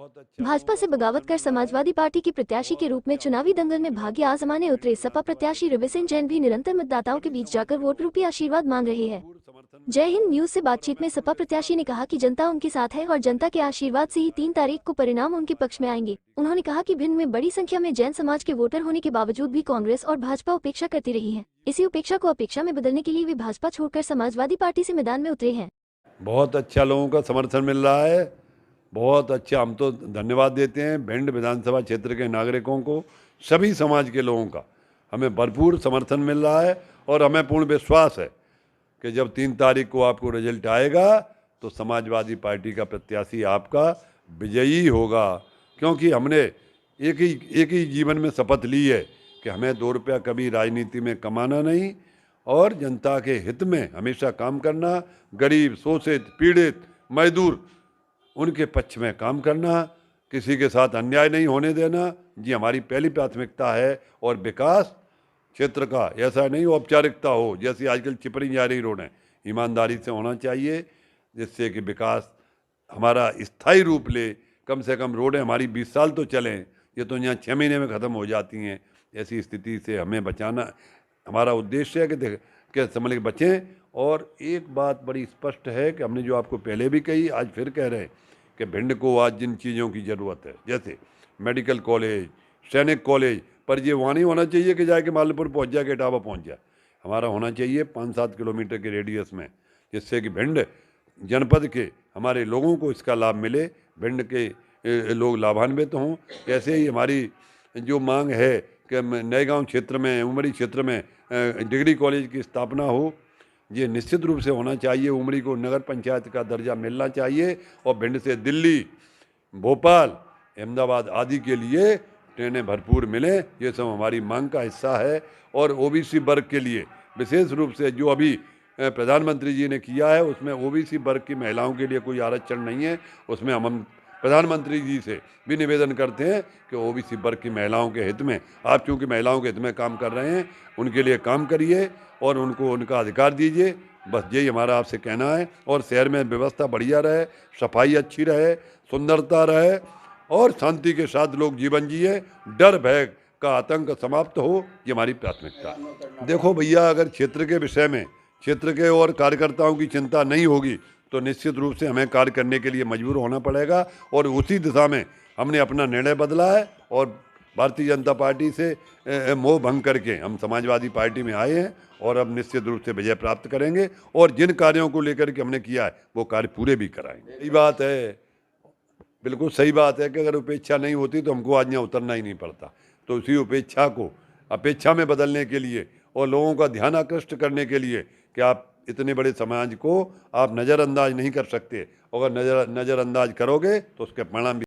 बहुत अच्छा भाजपा से बगावत कर समाजवादी पार्टी की प्रत्याशी के रूप में चुनावी दंगल में भाग्य आजमाने उतरे सपा प्रत्याशी रविसिंह जैन भी निरंतर मतदाताओं के बीच जाकर वोट रूपी आशीर्वाद मांग रहे हैं। जय हिंद न्यूज से बातचीत में सपा प्रत्याशी ने कहा कि जनता उनके साथ है और जनता के आशीर्वाद से ही 3 तारीख को परिणाम उनके पक्ष में आएंगे। उन्होंने कहा कि भिंड में बड़ी संख्या में जैन समाज के वोटर होने के बावजूद भी कांग्रेस और भाजपा उपेक्षा करती रही है। इसी उपेक्षा को अपेक्षा में बदलने के लिए वे भाजपा छोड़कर समाजवादी पार्टी से मैदान में उतरे हैं। बहुत अच्छा लोगों का समर्थन मिल रहा है, बहुत अच्छा। हम तो धन्यवाद देते हैं भिंड विधानसभा क्षेत्र के नागरिकों को, सभी समाज के लोगों का हमें भरपूर समर्थन मिल रहा है और हमें पूर्ण विश्वास है कि जब 3 तारीख को आपको रिजल्ट आएगा तो समाजवादी पार्टी का प्रत्याशी आपका विजयी होगा, क्योंकि हमने एक ही जीवन में शपथ ली है कि हमें 2 रुपया कभी राजनीति में कमाना नहीं और जनता के हित में हमेशा काम करना, गरीब, शोषित, पीड़ित, मजदूर उनके पक्ष में काम करना, किसी के साथ अन्याय नहीं होने देना, जी हमारी पहली प्राथमिकता है। और विकास क्षेत्र का ऐसा नहीं औपचारिकता हो, जैसे आजकल चिपरी जा रही रोडें, ईमानदारी से होना चाहिए, जिससे कि विकास हमारा स्थायी रूप ले। कम से कम रोडें हमारी 20 साल तो चलें, ये तो यहाँ 6 महीने में ख़त्म हो जाती हैं। ऐसी स्थिति से हमें बचाना हमारा उद्देश्य है कि समझ के बचें। और एक बात बड़ी स्पष्ट है कि हमने जो आपको पहले भी कही, आज फिर कह रहे हैं कि भिंड को आज जिन चीज़ों की ज़रूरत है, जैसे मेडिकल कॉलेज, सैनिक कॉलेज, पर ये वहाँ नहीं होना चाहिए कि जाके मालपुर पहुँच जाए, कि इटावा पहुँच जाए। हमारा होना चाहिए 5-7 किलोमीटर के रेडियस में, जिससे कि भिंड जनपद के हमारे लोगों को इसका लाभ मिले, भिंड के लोग लाभान्वित हों। ऐसे ही हमारी जो मांग है कि नए गाँव क्षेत्र में, उमरी क्षेत्र में डिग्री कॉलेज की स्थापना हो, ये निश्चित रूप से होना चाहिए। उमरी को नगर पंचायत का दर्जा मिलना चाहिए और भिंड से दिल्ली, भोपाल, अहमदाबाद आदि के लिए ट्रेनें भरपूर मिलें, ये सब हमारी मांग का हिस्सा है। और ओबीसी वर्ग के लिए विशेष रूप से जो अभी प्रधानमंत्री जी ने किया है, उसमें ओबीसी वर्ग की महिलाओं के लिए कोई आरक्षण नहीं है। उसमें हम प्रधानमंत्री जी से भी निवेदन करते हैं कि ओबीसी वर्ग की महिलाओं के हित में, आप चूँकि महिलाओं के हित में काम कर रहे हैं, उनके लिए काम करिए और उनको उनका अधिकार दीजिए। बस यही हमारा आपसे कहना है। और शहर में व्यवस्था बढ़िया रहे, सफाई अच्छी रहे, सुंदरता रहे और शांति के साथ लोग जीवन जिए, डर भय का आतंक समाप्त हो, ये हमारी प्राथमिकता है। देखो भैया, अगर क्षेत्र के विषय में, क्षेत्र के और कार्यकर्ताओं की चिंता नहीं होगी तो निश्चित रूप से हमें कार्य करने के लिए मजबूर होना पड़ेगा। और उसी दिशा में हमने अपना निर्णय बदला है और भारतीय जनता पार्टी से मोह भंग करके हम समाजवादी पार्टी में आए हैं और अब निश्चित रूप से विजय प्राप्त करेंगे और जिन कार्यों को लेकर के हमने किया है वो कार्य पूरे भी कराएंगे। सही बात है, बिल्कुल सही बात है कि अगर उपेक्षा नहीं होती तो हमको आज यहाँ उतरना ही नहीं पड़ता। तो उसी उपेक्षा को अपेक्षा में बदलने के लिए और लोगों का ध्यान आकृष्ट करने के लिए कि आप इतने बड़े समाज को आप नज़रअंदाज नहीं कर सकते, अगर नज़रअंदाज करोगे तो उसके परिणाम